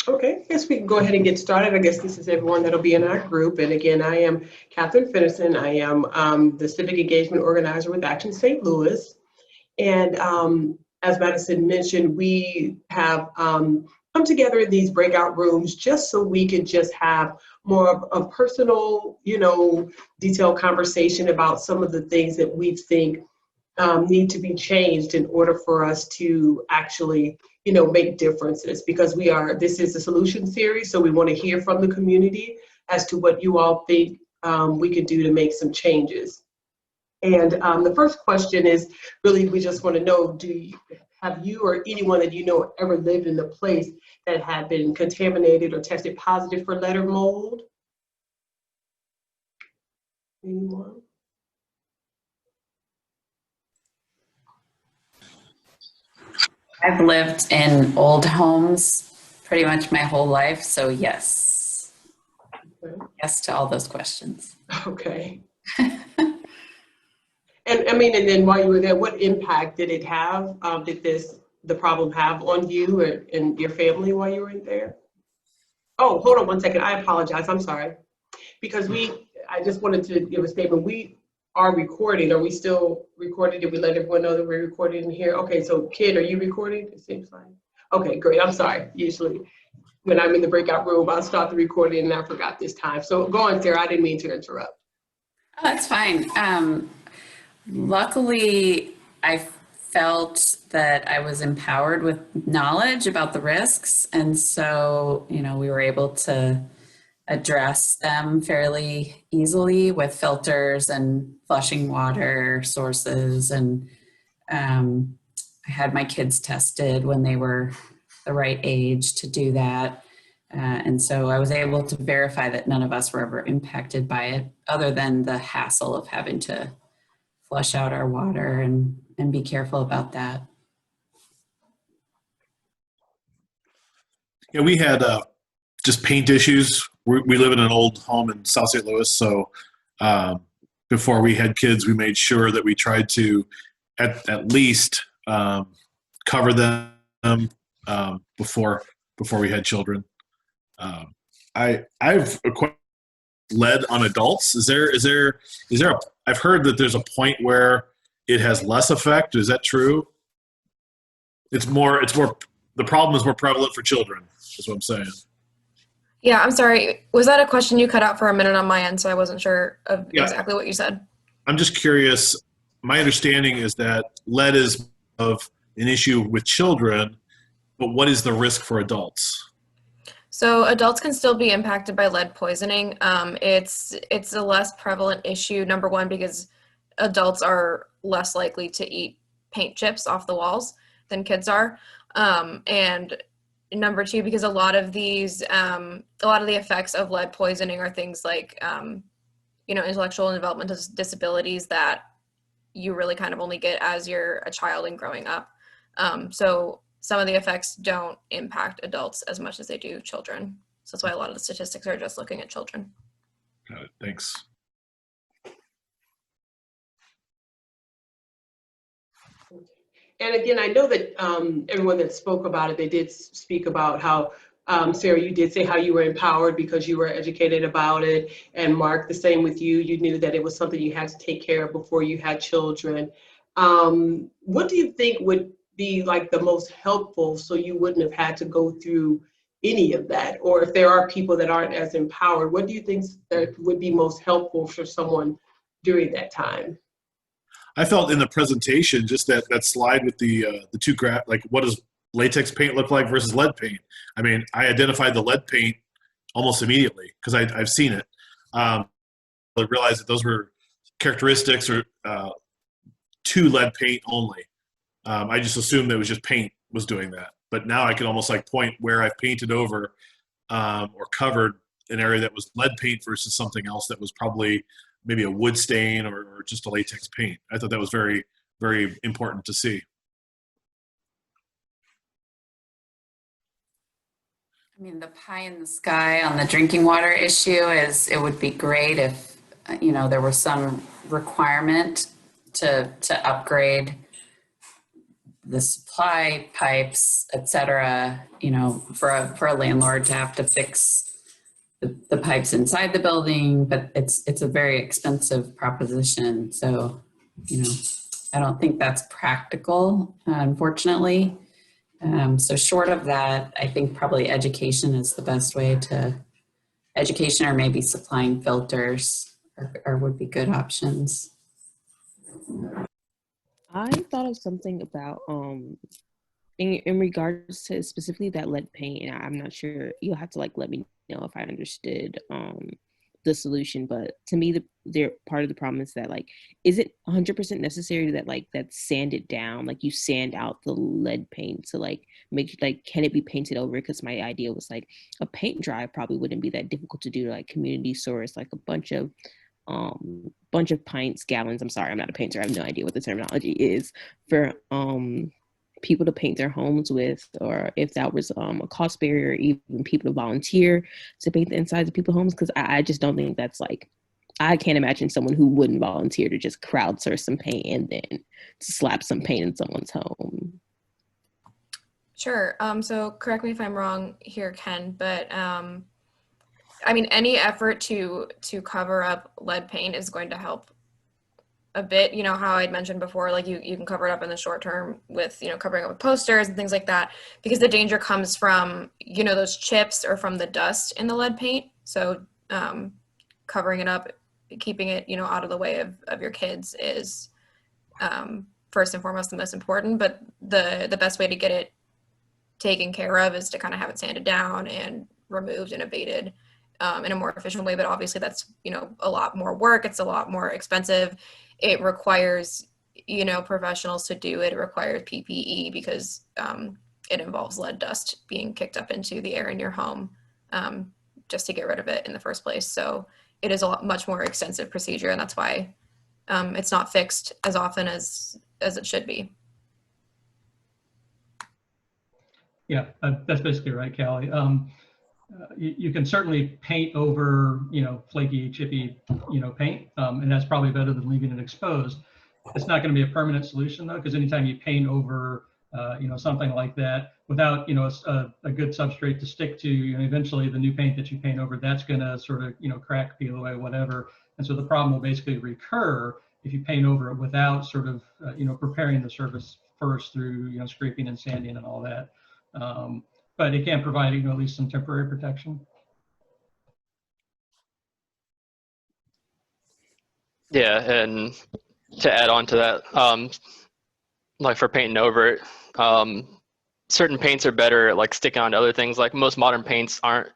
Okay, yes, we can go ahead and get started. I guess this is everyone that'll be in our group. And again, I am Catherine Finnerson. I am the Civic Engagement Organizer with Action St. Louis. And as Madison mentioned, we have come together in these breakout rooms just so we could just have more of a personal, detailed conversation about some of the things that we think need to be changed in order for us to actually, make differences. Because this is a solution series, so we want to hear from the community as to what you all think we could do to make some changes. And the first question is really, we just want to know, have you or anyone that you know ever lived in a place that had been contaminated or tested positive for lead or mold? Anyone? I've lived in old homes pretty much my whole life, so yes. Okay. Yes to all those questions. Okay. And I mean, and then while you were there, what impact did it have? Did the problem have on you and your family while you were in there? Oh, hold on one second. I apologize. I'm sorry. Because I just wanted to give a statement. We are recording. Are we still recording? Did we let everyone know that we're recording in here? Okay, so Ken, are you recording? It seems like. Okay, great. I'm sorry. Usually when I'm in the breakout room, I'll start the recording and I forgot this time. So go on, Sarah. I didn't mean to interrupt. Oh, that's fine. Luckily, I felt that I was empowered with knowledge about the risks. And so, we were able to address them fairly easily with filters and flushing water sources. And I had my kids tested when they were the right age to do that. And so I was able to verify that none of us were ever impacted by it, other than the hassle of having to flush out our water and be careful about that. Yeah, we had just paint issues. We live in an old home in South St. Louis, so before we had kids, we made sure that we tried to at least cover them before we had children. I've lead on adults. Is there I've heard that there's a point where it has less effect. Is that true? It's more the problem is more prevalent for children, is what I'm saying. Yeah, I'm sorry. Was that a question? You cut out for a minute on my end, so I wasn't sure of exactly what you said. I'm just curious. My understanding is that lead is of an issue with children, but what is the risk for adults? So adults can still be impacted by lead poisoning. It's a less prevalent issue, number one, because adults are less likely to eat paint chips off the walls than kids are. And number two, because a lot of the effects of lead poisoning are things like, intellectual and developmental disabilities that you really kind of only get as you're a child and growing up. So some of the effects don't impact adults as much as they do children. So that's why a lot of the statistics are just looking at children. Got it. Thanks. And again, I know that everyone that spoke about it, they did speak about how, Sarah, you did say how you were empowered because you were educated about it. And Mark, the same with you. You knew that it was something you had to take care of before you had children. What do you think would be like the most helpful so you wouldn't have had to go through any of that? Or if there are people that aren't as empowered, what do you think that would be most helpful for someone during that time? I felt in the presentation just that slide with the two graph, like what does latex paint look like versus lead paint? I mean, I identified the lead paint almost immediately because I've seen it. I realized that those were characteristics or to lead paint only. I just assumed that it was just paint was doing that. But now I can almost like point where I've painted over or covered an area that was lead paint versus something else that was probably maybe a wood stain or just a latex paint. I thought that was very, very important to see. I mean, the pie in the sky on the drinking water issue is it would be great if, there was some requirement to upgrade the supply pipes, et cetera, you know, for a landlord to have to fix the pipes inside the building, but it's a very expensive proposition. So, you know, I don't think that's practical, unfortunately. So short of that, I think probably education is the best way to, education or maybe supplying filters or would be good options. I thought of something about in regards to specifically that lead paint, and I'm not sure, you'll have to like let me know if I understood the solution, but to me they're part of the problem is that like, is it 100% necessary that like that sand it down, like you sand out the lead paint to like make, like, can it be painted over? Because my idea was like a paint dry probably wouldn't be that difficult to do, to like community source like a bunch of pints, gallons, I'm sorry, I'm not a painter, I have no idea what the terminology is, for people to paint their homes with, or if that was a cost barrier, even people to volunteer to paint the insides of people's homes, because I just don't think that's like, I can't imagine someone who wouldn't volunteer to just crowdsource some paint and then to slap some paint in someone's home. Sure. So correct me if I'm wrong here, Ken, but I mean, any effort to cover up lead paint is going to help a bit. You know how I'd mentioned before, like you can cover it up in the short term with, you know, covering up with posters and things like that, because the danger comes from, you know, those chips or from the dust in the lead paint. So covering it up, keeping it, you know, out of the way of your kids is first and foremost the most important. But the best way to get it taken care of is to kind of have it sanded down and removed and abated in a more efficient way. But obviously that's, you know, a lot more work. It's a lot more expensive. It requires, you know, professionals to do it. It requires PPE because it involves lead dust being kicked up into the air in your home just to get rid of it in the first place. So it is a much more extensive procedure, and that's why it's not fixed as often as it should be. Yeah, that's basically right, Callie. You can certainly paint over, you know, flaky, chippy, you know, paint, and that's probably better than leaving it exposed. It's not going to be a permanent solution though, because anytime you paint over, you know, something like that without, you know, a good substrate to stick to, you know, eventually the new paint that you paint over, that's going to sort of, you know, crack, peel away, whatever. And so the problem will basically recur if you paint over it without sort of, you know, preparing the surface first through, you know, scraping and sanding and all that. But it can provide, you know, at least some temporary protection. Yeah, and to add on to that, like for painting over it, certain paints are better at like sticking onto other things. Like most modern paints aren't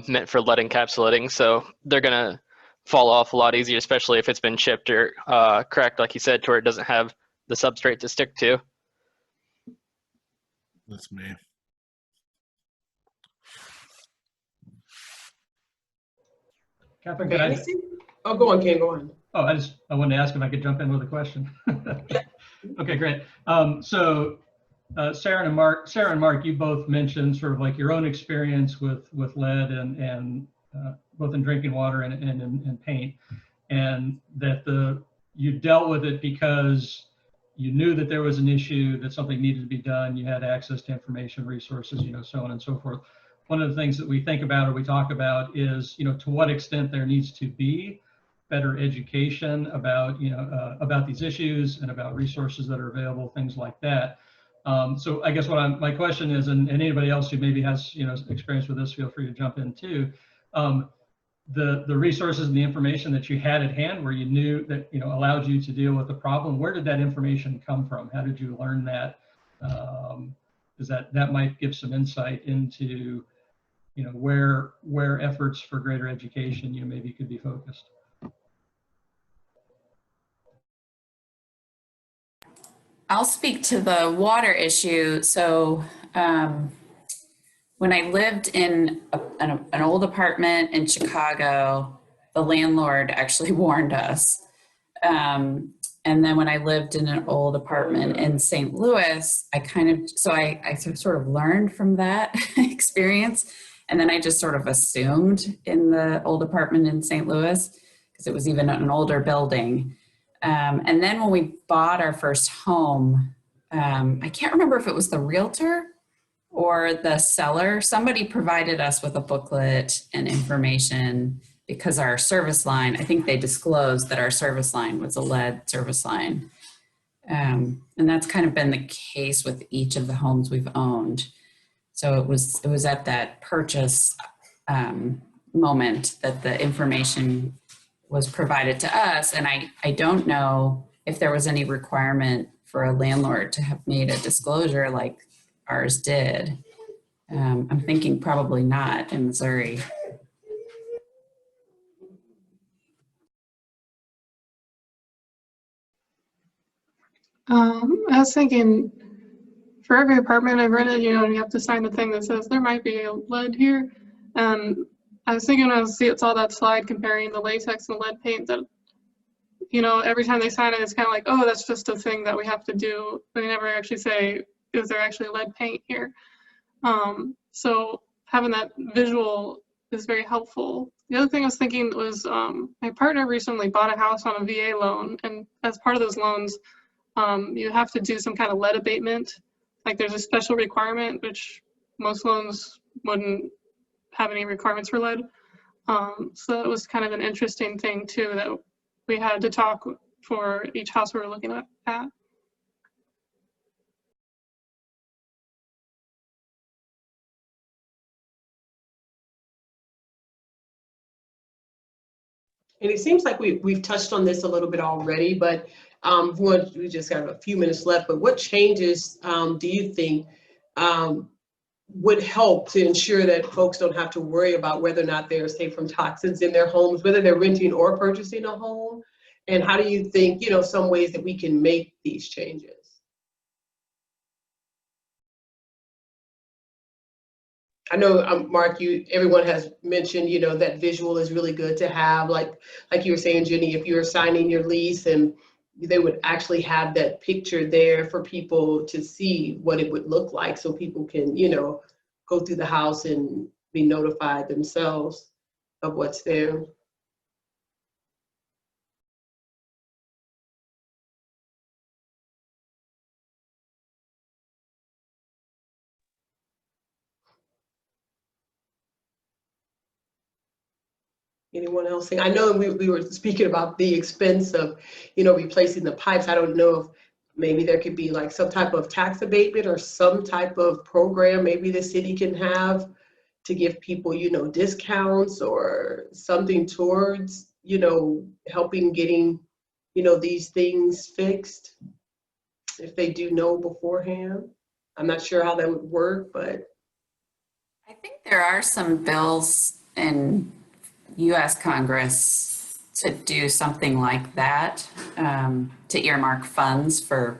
meant for lead encapsulating, so they're gonna fall off a lot easier, especially if it's been chipped or cracked, like you said, to where it doesn't have the substrate to stick to. That's me. Catherine, Okay, can let me see. Oh, go on, Ken, go on. Oh, I wanted to ask if I could jump in with a question. Okay, great. So Sarah and Mark, you both mentioned sort of like your own experience with lead and both in drinking water and in paint, and that you dealt with it because you knew that there was an issue, that something needed to be done, you had access to information, resources, you know, so on and so forth. One of the things that we think about or we talk about is, you know, to what extent there needs to be better education about, you know, about these issues and about resources that are available, things like that. So I guess my question is, and anybody else who maybe has, you know, experience with this, feel free to jump in too. The resources and the information that you had at hand, where you knew that, you know, allowed you to deal with the problem, where did that information come from? How did you learn that? Because that might give some insight into, you know, where efforts for greater education, you know, maybe could be focused. I'll speak to the water issue. So when I lived in an old apartment in Chicago, the landlord actually warned us. And then when I lived in an old apartment in St. Louis, I sort of learned from that experience. And then I just sort of assumed in the old apartment in St. Louis, because it was even an older building. And then when we bought our first home, I can't remember if it was the realtor or the seller. Somebody provided us with a booklet and information because our service line, I think they disclosed that our service line was a lead service line. And that's kind of been the case with each of the homes we've owned. So it was at that purchase moment that the information was provided to us. And I don't know if there was any requirement for a landlord to have made a disclosure like ours did. I'm thinking probably not in Missouri. I was thinking, for every apartment I've rented, you have to sign the thing that says there might be a lead here. And I was thinking when I saw that slide comparing the latex and lead paint that, every time they sign it, it's kind of like, oh, that's just a thing that we have to do. They never actually say, is there actually lead paint here? So having that visual is very helpful. The other thing I was thinking was my partner recently bought a house on a VA loan, and as part of those loans, you have to do some kind of lead abatement. Like there's a special requirement, which most loans wouldn't have any requirements for lead. So it was kind of an interesting thing too, that we had to talk for each house we were looking at. And it seems like we've touched on this a little bit already, but we just have a few minutes left. But what changes do you think would help to ensure that folks don't have to worry about whether or not they're safe from toxins in their homes, whether they're renting or purchasing a home? And how do you think, some ways that we can make these changes? I know, Mark, everyone has mentioned, that visual is really good to have. Like you were saying, Jenny, if you're signing your lease and they would actually have that picture there for people to see what it would look like so people can, go through the house and be notified themselves of what's there. Anyone else think? I know we were speaking about the expense of, replacing the pipes. I don't know if maybe there could be like some type of tax abatement or some type of program maybe the city can have to give people, discounts or something towards, helping getting, these things fixed if they do know beforehand. I'm not sure how that would work, but. I think there are some bills in US Congress to do something like that, to earmark funds for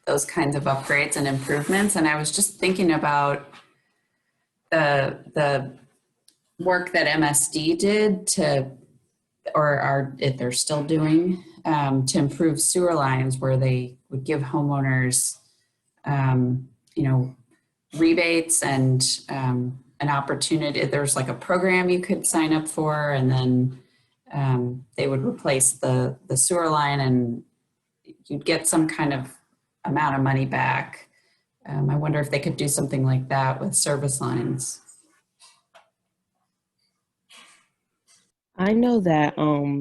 those kinds of upgrades and improvements. And I was just thinking about the work that MSD did if they're still doing, to improve sewer lines, where they would give homeowners, rebates and an opportunity. There's like a program you could sign up for, and then they would replace the sewer line and you'd get some kind of amount of money back. I wonder if they could do something like that with service lines. I know that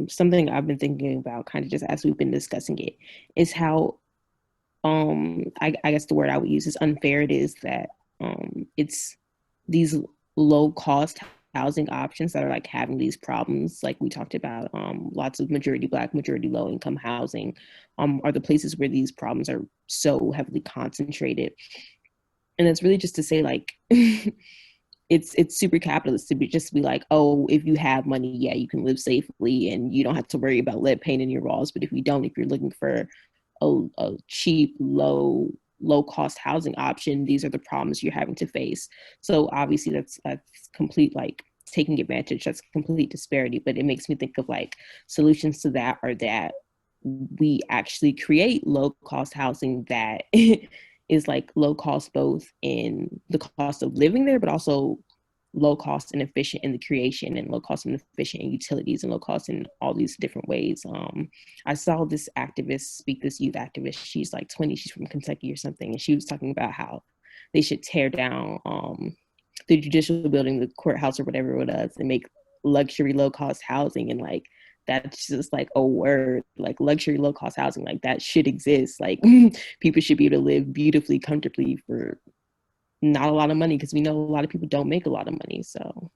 something I've been thinking about kind of just as we've been discussing it is how I guess the word I would use is unfair it is that it's these low cost housing options that are like having these problems, like we talked about, lots of majority Black, majority low income housing are the places where these problems are so heavily concentrated. And it's really just to say like it's super capitalist to be like, oh, if you have money, yeah, you can live safely and you don't have to worry about lead paint in your walls. But if you don't, if you're looking for a cheap, low cost housing option, these are the problems you're having to face. So obviously that's complete like taking advantage, that's complete disparity. But it makes me think of like solutions to that are that we actually create low cost housing that is like low cost both in the cost of living there, but also low cost and efficient in the creation, and low cost and efficient in utilities, and low cost in all these different ways. I saw this activist speak, this youth activist. She's like 20, she's from Kentucky or something, and she was talking about how they should tear down the judicial building, the courthouse or whatever it was, and make luxury low cost housing. And like, that's just like a word, like luxury low cost housing, like that should exist. Like people should be able to live beautifully, comfortably for not a lot of money, because we know a lot of people don't make a lot of money. So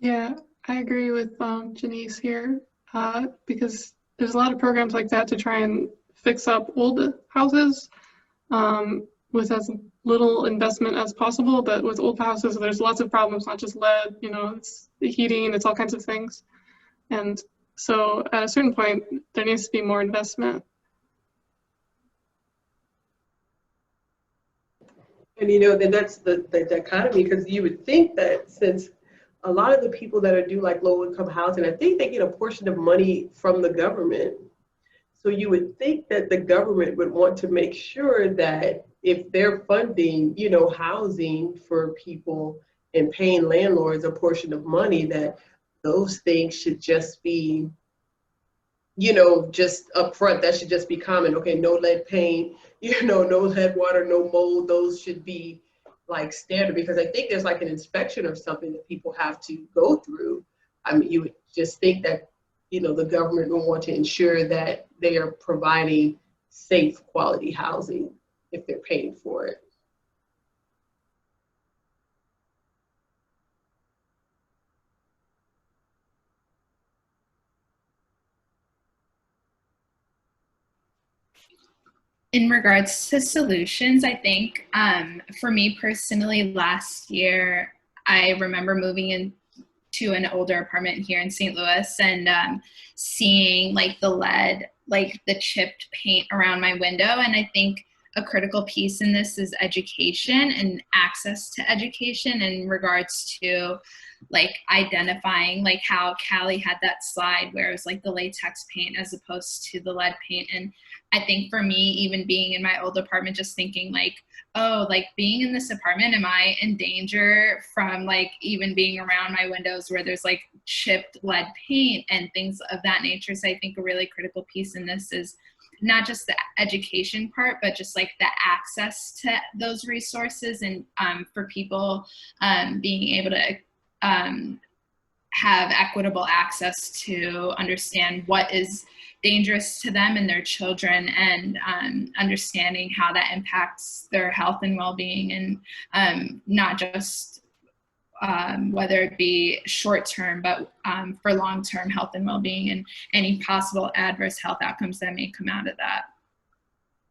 Yeah, I agree with Janice here, because there's a lot of programs like that to try and fix up old houses with as little investment as possible. But with old houses, there's lots of problems, not just lead, it's the heating, it's all kinds of things. And so at a certain point, there needs to be more investment. And then that's the dichotomy, because you would think that since a lot of the people that are do like low income housing, I think they get a portion of money from the government. So you would think that the government would want to make sure that if they're funding, housing for people and paying landlords a portion of money, that those things should just be, just upfront. That should just be common. Okay, no lead paint, no lead water, no mold. Those should be like standard, because I think there's like an inspection or something that people have to go through. I mean, you would just think that, the government will want to ensure that they are providing safe, quality housing if they're paying for it. In regards to solutions, I think for me personally, last year, I remember moving into an older apartment here in St. Louis and seeing like the lead, like the chipped paint around my window. And I think a critical piece in this is education and access to education in regards to like identifying, like how Callie had that slide where it was like the latex paint as opposed to the lead paint. And I think for me, even being in my old apartment, just thinking like, oh, like being in this apartment, am I in danger from like even being around my windows where there's like chipped lead paint and things of that nature. So I think a really critical piece in this is not just the education part, but just like the access to those resources, and for people being able to have equitable access to understand what is dangerous to them and their children, and understanding how that impacts their health and well-being, and not just whether it be short-term, but for long-term health and well-being, and any possible adverse health outcomes that may come out of that.